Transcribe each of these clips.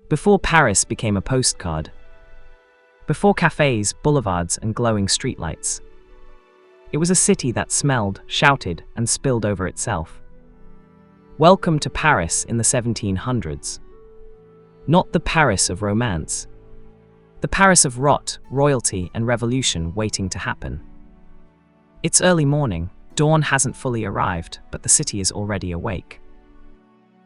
Before Paris became a postcard. Before cafes, boulevards, and glowing streetlights. It was a city that smelled, shouted, and spilled over itself. Welcome to Paris in the 1700s. Not the Paris of romance. The Paris of rot, royalty, and revolution waiting to happen. It's early morning, dawn hasn't fully arrived, but the city is already awake.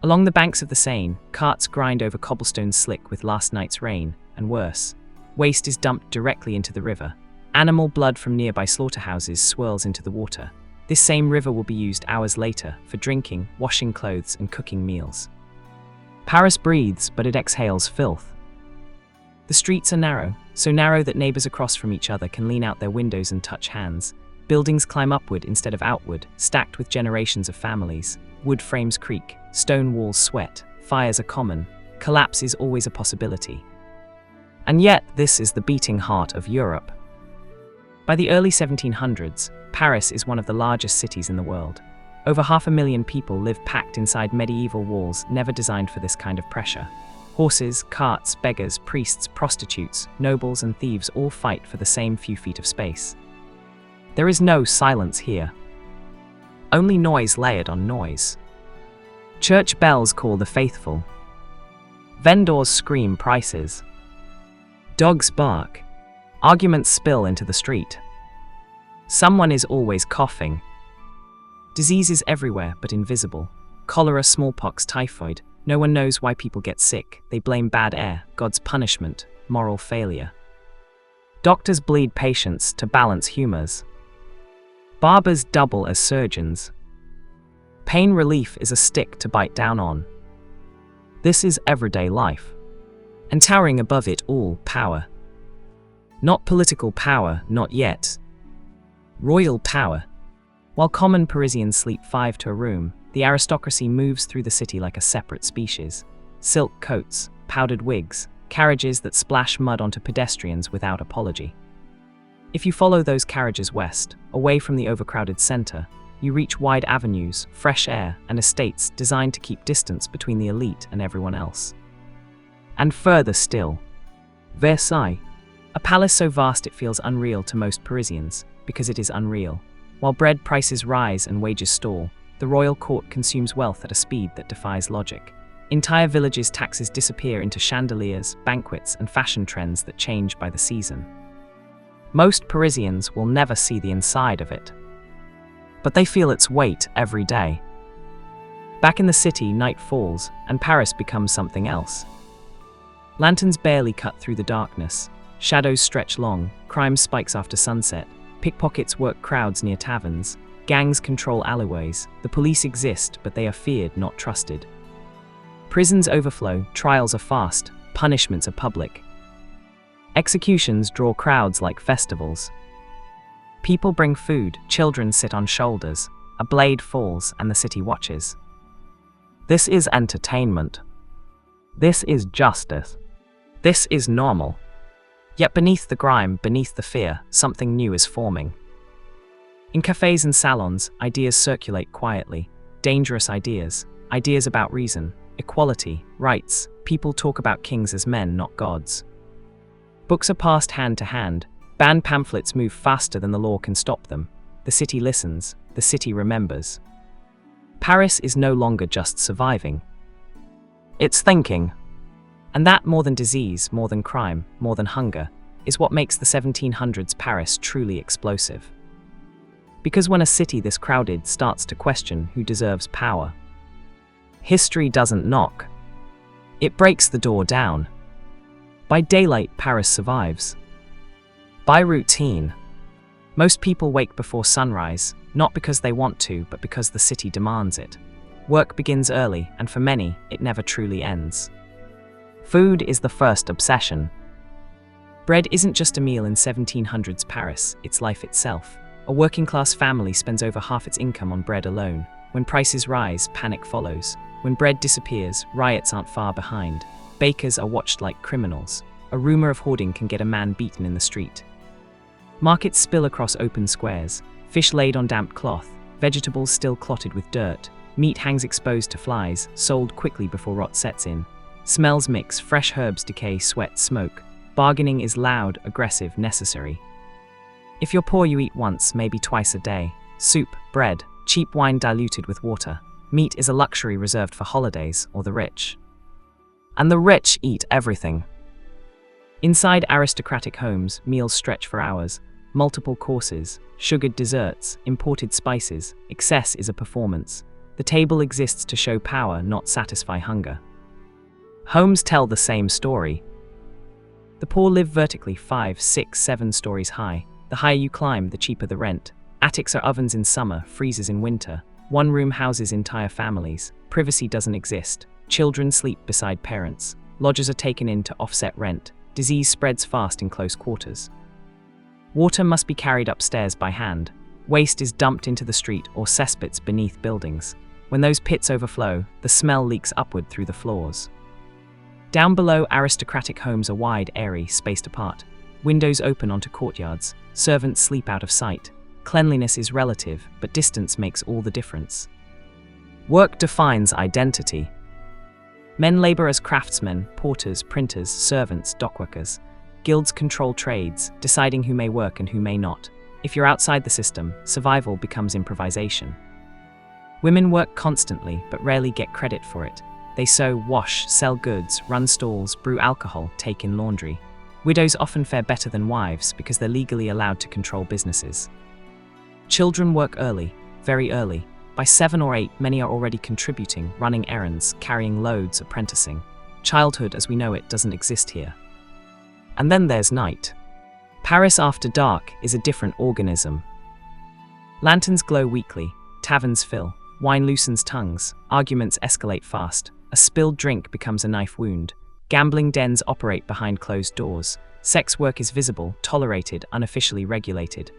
Along the banks of the Seine, carts grind over cobblestones slick with last night's rain, and worse. Waste is dumped directly into the river. Animal blood from nearby slaughterhouses swirls into the water. This same river will be used hours later for drinking, washing clothes, and cooking meals. Paris breathes, but it exhales filth. The streets are narrow, so narrow that neighbors across from each other can lean out their windows and touch hands. Buildings climb upward instead of outward, stacked with generations of families. Wood frames creak, stone walls sweat, fires are common, collapse is always a possibility. And yet, this is the beating heart of Europe. By the early 1700s, Paris is one of the largest cities in the world. Over 500,000 people live packed inside medieval walls never designed for this kind of pressure. Horses, carts, beggars, priests, prostitutes, nobles, and thieves all fight for the same few feet of space. There is no silence here. Only noise layered on noise. Church bells call the faithful. Vendors scream prices. Dogs bark. Arguments spill into the street. Someone is always coughing. Disease is everywhere but invisible. Cholera, smallpox, typhoid. No one knows why people get sick. They blame bad air, God's punishment, moral failure. Doctors bleed patients to balance humors. Barbers double as surgeons. Pain relief is a stick to bite down on. This is everyday life. And towering above it all, power. Not political power, not yet. Royal power. While common Parisians sleep 5 to a room, the aristocracy moves through the city like a separate species. Silk coats, powdered wigs, carriages that splash mud onto pedestrians without apology. If you follow those carriages west, away from the overcrowded center, you reach wide avenues, fresh air, and estates designed to keep distance between the elite and everyone else. And further still, Versailles, a palace so vast it feels unreal to most Parisians, because it is unreal. While bread prices rise and wages stall, the royal court consumes wealth at a speed that defies logic. Entire villages' taxes disappear into chandeliers, banquets, and fashion trends that change by the season. Most Parisians will never see the inside of it. But they feel its weight every day. Back in the city, night falls, and Paris becomes something else. Lanterns barely cut through the darkness. Shadows stretch long, crime spikes after sunset, pickpockets work crowds near taverns, gangs control alleyways, the police exist, but they are feared, not trusted. Prisons overflow, trials are fast, punishments are public. Executions draw crowds like festivals. People bring food, children sit on shoulders, a blade falls and the city watches. This is entertainment. This is justice. This is normal. Yet beneath the grime, beneath the fear, something new is forming. In cafes and salons, ideas circulate quietly. Dangerous ideas. Ideas about reason, equality, rights. People talk about kings as men, not gods. Books are passed hand to hand. Banned pamphlets move faster than the law can stop them. The city listens. The city remembers. Paris is no longer just surviving. It's thinking. And that, more than disease, more than crime, more than hunger, is what makes the 1700s Paris truly explosive. Because when a city this crowded starts to question who deserves power, history doesn't knock. It breaks the door down. By daylight, Paris survives. By routine. Most people wake before sunrise, not because they want to, but because the city demands it. Work begins early, and for many, it never truly ends. Food is the first obsession. Bread isn't just a meal in 1700s Paris, it's life itself. A working-class family spends over half its income on bread alone. When prices rise, panic follows. When bread disappears, riots aren't far behind. Bakers are watched like criminals. A rumor of hoarding can get a man beaten in the street. Markets spill across open squares. Fish laid on damp cloth. Vegetables still clotted with dirt. Meat hangs exposed to flies, sold quickly before rot sets in. Smells mix, fresh herbs decay, sweat, smoke. Bargaining is loud, aggressive, necessary. If you're poor, you eat once, maybe twice a day. Soup, bread, cheap wine diluted with water. Meat is a luxury reserved for holidays or the rich. And the rich eat everything. Inside aristocratic homes, meals stretch for hours. Multiple courses, sugared desserts, imported spices. Excess is a performance. The table exists to show power, not satisfy hunger. Homes tell the same story. The poor live vertically 5, 6, 7 stories high. The higher you climb, the cheaper the rent. Attics are ovens in summer, freezers in winter. One room houses entire families. Privacy doesn't exist. Children sleep beside parents. Lodgers are taken in to offset rent. Disease spreads fast in close quarters. Water must be carried upstairs by hand. Waste is dumped into the street or cesspits beneath buildings. When those pits overflow, the smell leaks upward through the floors. Down below, aristocratic homes are wide, airy, spaced apart. Windows open onto courtyards. Servants sleep out of sight. Cleanliness is relative, but distance makes all the difference. Work defines identity. Men labor as craftsmen, porters, printers, servants, dockworkers. Guilds control trades, deciding who may work and who may not. If you're outside the system, survival becomes improvisation. Women work constantly, but rarely get credit for it. They sew, wash, sell goods, run stalls, brew alcohol, take in laundry. Widows often fare better than wives because they're legally allowed to control businesses. Children work early, very early. By 7 or 8, many are already contributing, running errands, carrying loads, apprenticing. Childhood as we know it doesn't exist here. And then there's night. Paris after dark is a different organism. Lanterns glow weakly, taverns fill, wine loosens tongues, arguments escalate fast, a spilled drink becomes a knife wound, gambling dens operate behind closed doors, sex work is visible, tolerated, unofficially regulated.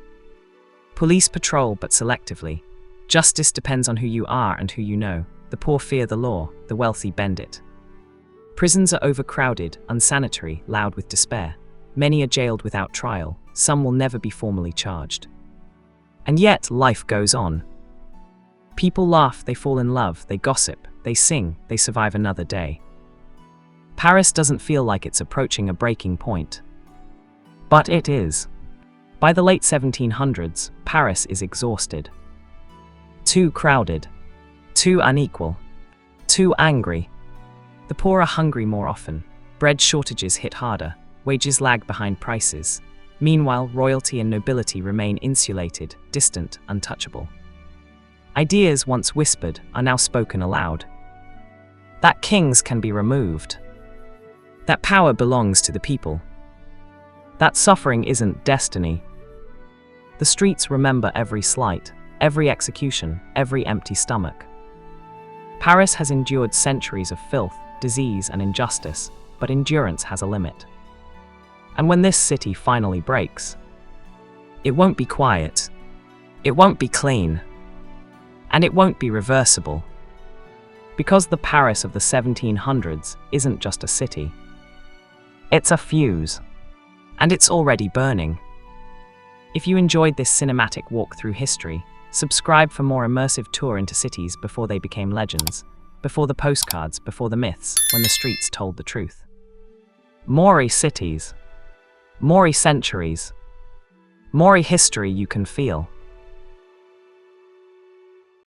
Police patrol but selectively. Justice depends on who you are and who you know. The poor fear the law, the wealthy bend it. Prisons are overcrowded, unsanitary, loud with despair. Many are jailed without trial, some will never be formally charged. And yet, life goes on. People laugh, they fall in love, they gossip, they sing, they survive another day. Paris doesn't feel like it's approaching a breaking point. But it is. By the late 1700s, Paris is exhausted. Too crowded. Too unequal. Too angry. The poor are hungry more often. Bread shortages hit harder. Wages lag behind prices. Meanwhile, royalty and nobility remain insulated, distant, untouchable. Ideas once whispered are now spoken aloud. That kings can be removed. That power belongs to the people. That suffering isn't destiny. The streets remember every slight, every execution, every empty stomach. Paris has endured centuries of filth, disease, and injustice, but endurance has a limit. And when this city finally breaks, it won't be quiet, it won't be clean, and it won't be reversible. Because the Paris of the 1700s isn't just a city. It's a fuse, and it's already burning. If you enjoyed this cinematic walk through history, subscribe for more immersive tour into cities before they became legends, before the postcards, before the myths, when the streets told the truth. More cities, more centuries, more history you can feel.